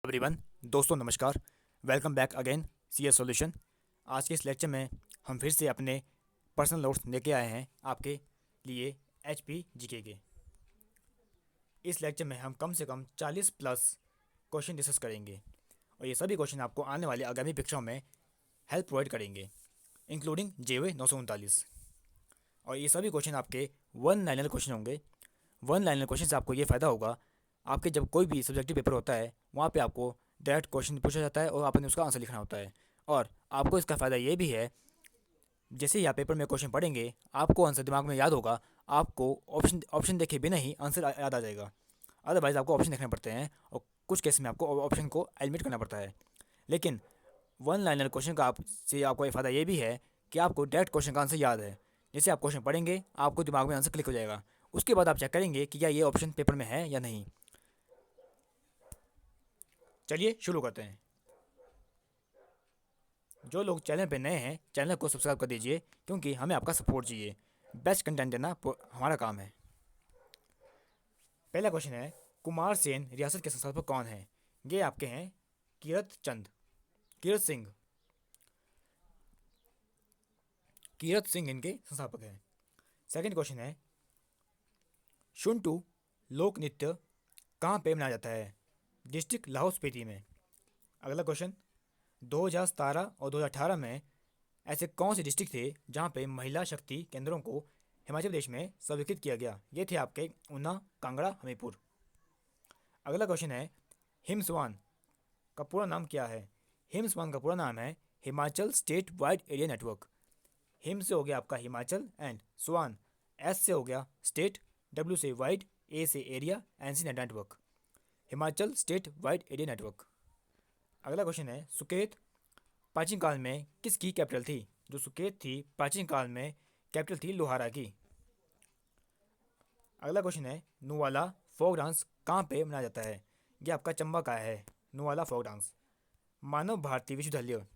Everyone, दोस्तों नमस्कार। Welcome back again CS solution. आज के इस लेक्चर में हम फिर से अपने पर्सनल नोट्स लेके आए हैं आपके लिए एचपी जीके के। इस लेक्चर में हम कम से कम 40 प्लस क्वेश्चन डिस्कस करेंगे और ये सभी क्वेश्चन आपको आने वाले आगामी परीक्षाओं में हेल्प प्रोवाइड करेंगे, इंक्लूडिंग जेवे 939। और ये सभी क्वेश्चन आपके वन लाइनर क्वेश्चन होंगे। वन लाइनर क्वेश्चन से आपको ये फ़ायदा होगा, आपके जब कोई भी सब्जेक्टिव पेपर होता है वहाँ पे आपको डायरेक्ट क्वेश्चन पूछा जाता है और आपने उसका आंसर लिखना होता है। और आपको इसका फ़ायदा ये भी है, जैसे ही आप पेपर में क्वेश्चन पढ़ेंगे आपको आंसर दिमाग में याद होगा, आपको ऑप्शन ऑप्शन देखे बिना ही आंसर याद आ जाएगा। अदरवाइज़ आपको ऑप्शन देखने पड़ते हैं और कुछ केस में आपको ऑप्शन को एलिमिनेट करना पड़ता है। लेकिन वन लाइनर क्वेश्चन का से आपको एक फ़ायदा ये भी है कि आपको डायरेक्ट क्वेश्चन का आंसर याद है। जैसे आप क्वेश्चन पढ़ेंगे आपको दिमाग में आंसर क्लिक हो जाएगा। उसके बाद आप चेक करेंगे कि क्या ये ऑप्शन पेपर में है या नहीं। चलिए शुरू करते हैं। जो लोग चैनल पे नए हैं चैनल को सब्सक्राइब कर दीजिए, क्योंकि हमें आपका सपोर्ट चाहिए। बेस्ट कंटेंट देना हमारा काम है। पहला क्वेश्चन है, कुमार सेन रियासत के संस्थापक कौन हैं? ये आपके हैं कीरत सिंह इनके संस्थापक हैं। सेकंड क्वेश्चन है, शुंटू लोक नृत्य कहाँ पे मनाया जाता है? डिस्ट्रिक्ट लाहौल स्पीति में। अगला क्वेश्चन, 2017 और 2018 में ऐसे कौन से डिस्ट्रिक्ट थे जहाँ पे महिला शक्ति केंद्रों को हिमाचल प्रदेश में स्वीकृत किया गया? ये थे आपके ऊना, कांगड़ा, हमीरपुर। अगला क्वेश्चन है, हिमस्वान का पूरा नाम क्या है? हिमस्वान का पूरा नाम है Himachal state wide area network. Him से हो गया आपका हिमाचल एंड स्वान, एस से हो गया स्टेट, डब्ल्यू से वाइड, ए से एरिया, एन से network. Himachal state wide area network. अगला क्वेश्चन है, सुकेत प्राचीन काल में किसकी कैपिटल थी? जो सुकेत थी प्राचीन काल में कैपिटल थी लोहारा की। अगला क्वेश्चन है, नुवाला फोक डांस कहाँ पे मनाया जाता है? ये आपका चंबा का है नुवाला फोक डांस। मानव भारती विश्वविद्यालय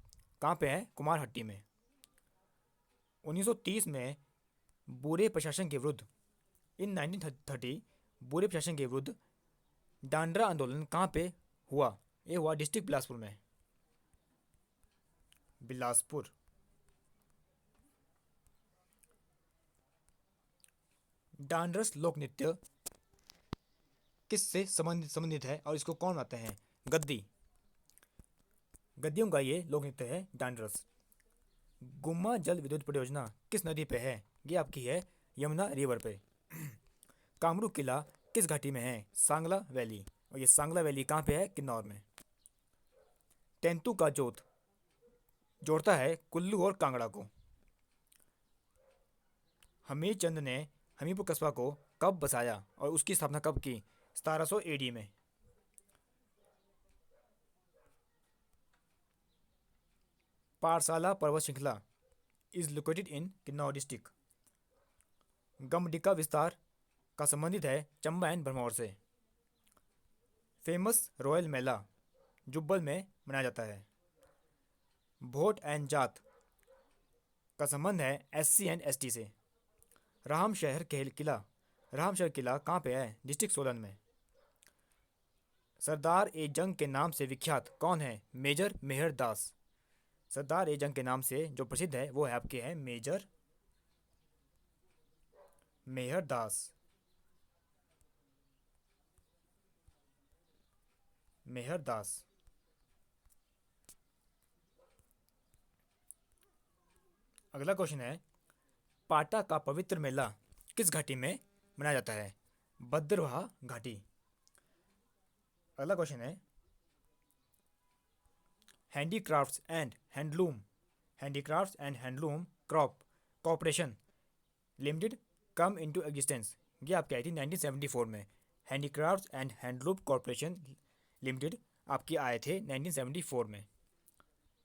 कहाँ पे है? कुमारहट्टी में। 1930 में बुरे प्रशासन के विरुद्ध, इन 1930 बुरे प्रशासन के विरुद्ध डांडरा आंदोलन कहाँ पे हुआ? ये हुआ डिस्ट्रिक्ट बिलासपुर में। बिलासपुर। डांडरस लोक नृत्य किससे संबंधित है और इसको कौन बनाते हैं? गद्दियों का ये लोक नृत्य है डांडरस। गुम्मा जल विद्युत परियोजना किस नदी पे है? ये आपकी है यमुना रिवर पे। कामरू किला किस घाटी में है? सांगला वैली। और ये सांगला वैली कहाँ पे है? किन्नौर में। तेंतु का जोत जोड़ता है कुल्लू और कांगड़ा को। हमीर चंद ने हमीरपुर कस्बा को कब बसाया और उसकी स्थापना कब की? 1700 एडी में। पारसाला पर्वत श्रृंखला is located in Kinnaur district. गमडिका विस्तार का संबंधित है चंबा एंड भरमौर से। फेमस रॉयल मेला जुब्बल में मनाया जाता है। भोट एंड जात का संबंध है एससी एंड एसटी से। राम शहर किला कहाँ पे है? डिस्ट्रिक्ट सोलन में। सरदार ए जंग के नाम से विख्यात कौन है? मेजर मेहर दास। सरदार ए जंग के नाम से जो प्रसिद्ध है वो है आपके हैं मेजर मेहर दास। मेहर दास। अगला क्वेश्चन है, पाटा का पवित्र मेला किस घाटी में मनाया जाता है? भद्रवाह घाटी। अगला क्वेश्चन है, handicrafts and handloom crop corporation limited come into existence. ये आपकी आई थी 1974 में। Handicrafts and handloom corporation limited आपकी आए थे 1974 में।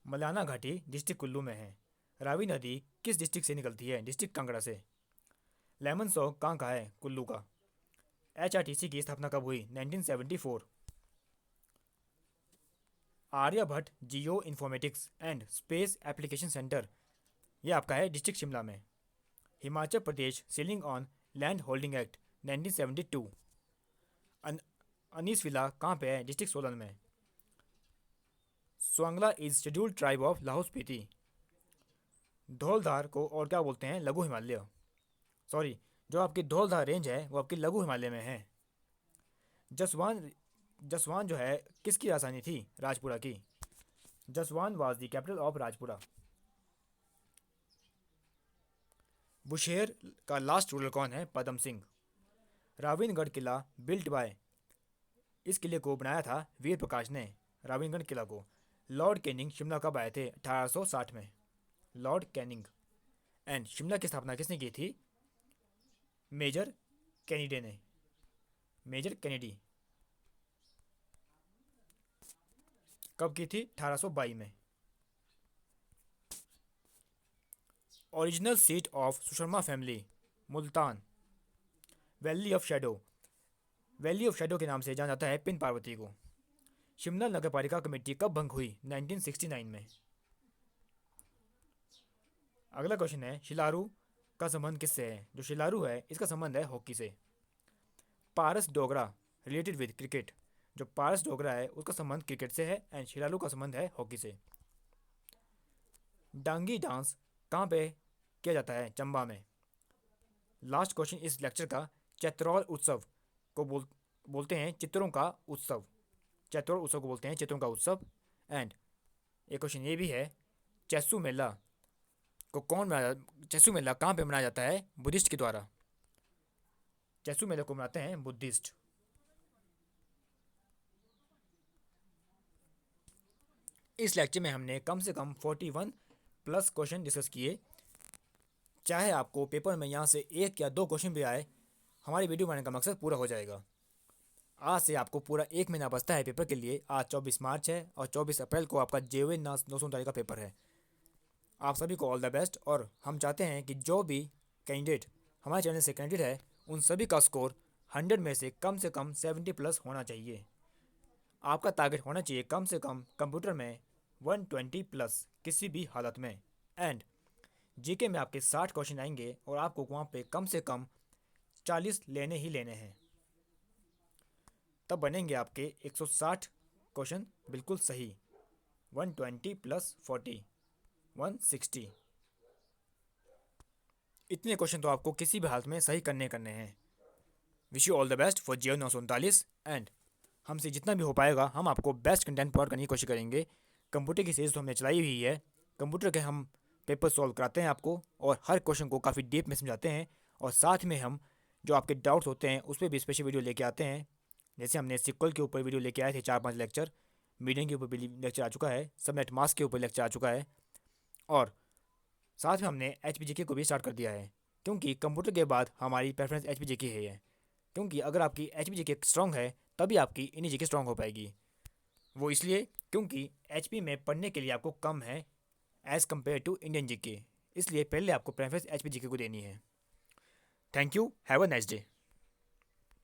मलाना घाटी डिस्ट्रिक्ट कुल्लू में है। रावी नदी किस डिस्ट्रिक्ट से निकलती है? डिस्ट्रिक्ट कांगड़ा से। लेमन सॉग कहाँ का है? कुल्लू का। एचआरटीसी की स्थापना कब हुई? 1974। Aryabhatta geo informatics and space application centre ये आपका है डिस्ट्रिक्ट शिमला में। Himachal Pradesh ceiling on land holding act 1972। Anees villa कहाँ पे है? डिस्ट्रिक्ट सोलन में। Swangla is scheduled tribe of Lahaul Spiti. Dhauladhar को और क्या बोलते हैं? लघु हिमालय। सॉरी, जो आपकी धौलधार रेंज है वो आपकी लघु हिमालय में है। जसवान जसवान जो है किसकी राजधानी थी? राजपुरा की। Jaswan was the capital of Rajpura. Bushehr का लास्ट रूलर कौन है? पदम सिंह। राविनगढ़ किला बिल्ट बाय, इस किले को बनाया था वीर प्रकाश ने। राविनगढ़ किला को। लॉर्ड कैनिंग शिमला कब आए थे? 1860 में। Lord Canning. एंड शिमला की स्थापना किसने की थी? मेजर कैनेडी ने। Major Kennedy. कब की थी? 1822 में। Original seat of Susharma family? Multan. Valley of shadow. Valley of shadow के नाम से जाना जाता है पिन पार्वती को। शिमला नगर पालिका कमेटी कब भंग हुई? 1969 में। अगला क्वेश्चन है, शिलारू का संबंध किससे है? जो शिलारू है इसका संबंध है हॉकी से। पारस डोगरा रिलेटेड विद क्रिकेट। जो पारस डोगरा है उसका संबंध क्रिकेट से है एंड शिलारू का संबंध है हॉकी से। डांगी डांस कहाँ पे किया जाता है? चंबा में। लास्ट क्वेश्चन इस लेक्चर का, चैत्रौल उत्सव को बोलते हैं चित्रों का उत्सव। चैत्रौल उत्सव को बोलते हैं चित्रों का उत्सव। एंड एक क्वेश्चन ये भी है, चैसू मेला को कौन मनाया? चैसू मेला कहाँ पे मनाया जाता है? बुद्धिस्ट के द्वारा। चैसू मेला को मनाते हैं बुद्धिस्ट। इस लेक्चर में हमने कम से कम 41 प्लस क्वेश्चन डिस्कस किए। चाहे आपको पेपर में यहाँ से 1 या 2 क्वेश्चन भी आए, हमारी वीडियो बनाने का मकसद पूरा हो जाएगा। आज से आपको पूरा 1 महीना बचता है पेपर के लिए। आज 24 मार्च है और 24 अप्रैल को आपका JOE 939 का पेपर है। आप सभी को ऑल द बेस्ट। और हम चाहते हैं कि जो भी कैंडिडेट हमारे चैनल से कैंडिडेट है उन सभी का स्कोर 100 में से कम 70 प्लस होना चाहिए। आपका टारगेट होना चाहिए कम से कम कंप्यूटर में 120 प्लस किसी भी हालत में। एंड जीके में आपके 60 क्वेश्चन आएंगे और आपको वहाँ पे कम से कम 40 लेने ही लेने हैं। तब बनेंगे आपके 160 क्वेश्चन बिल्कुल सही। 120 प्लस 40 160। इतने क्वेश्चन तो आपको किसी भी हालत में सही करने हैं। Wish you all the best for JOE 939। And हमसे जितना भी हो पाएगा हम आपको बेस्ट कंटेंट प्रोवाइड करने की कोशिश करेंगे। कंप्यूटर की सीरीज तो हमने चलाई हुई है। कंप्यूटर के हम पेपर सॉल्व कराते हैं आपको और हर क्वेश्चन को काफ़ी डीप में समझाते हैं। और साथ में हम जो आपके डाउट्स होते हैं उस पर भी स्पेशल वीडियो लेके आते हैं। जैसे हमने सिक्वल के ऊपर वीडियो लेके आए थे 4-5 लेक्चर, मीडियम के ऊपर भी लेक्चर आ चुका है, सबनेट मास्क के ऊपर लेक्चर आ चुका है। और साथ में हमने HPGK को भी स्टार्ट कर दिया है, क्योंकि कंप्यूटर के बाद हमारी प्रेफरेंस HPGK है। क्योंकि अगर आपकी HPGK स्ट्रॉन्ग है तभी आपकी इंडियन जीके स्ट्रॉन्ग हो पाएगी। वो इसलिए क्योंकि HP में पढ़ने के लिए आपको कम है as compare to Indian GK, इसलिए पहले आपको प्रेफरेंस HPGK को देनी है। Thank you, have a nice day.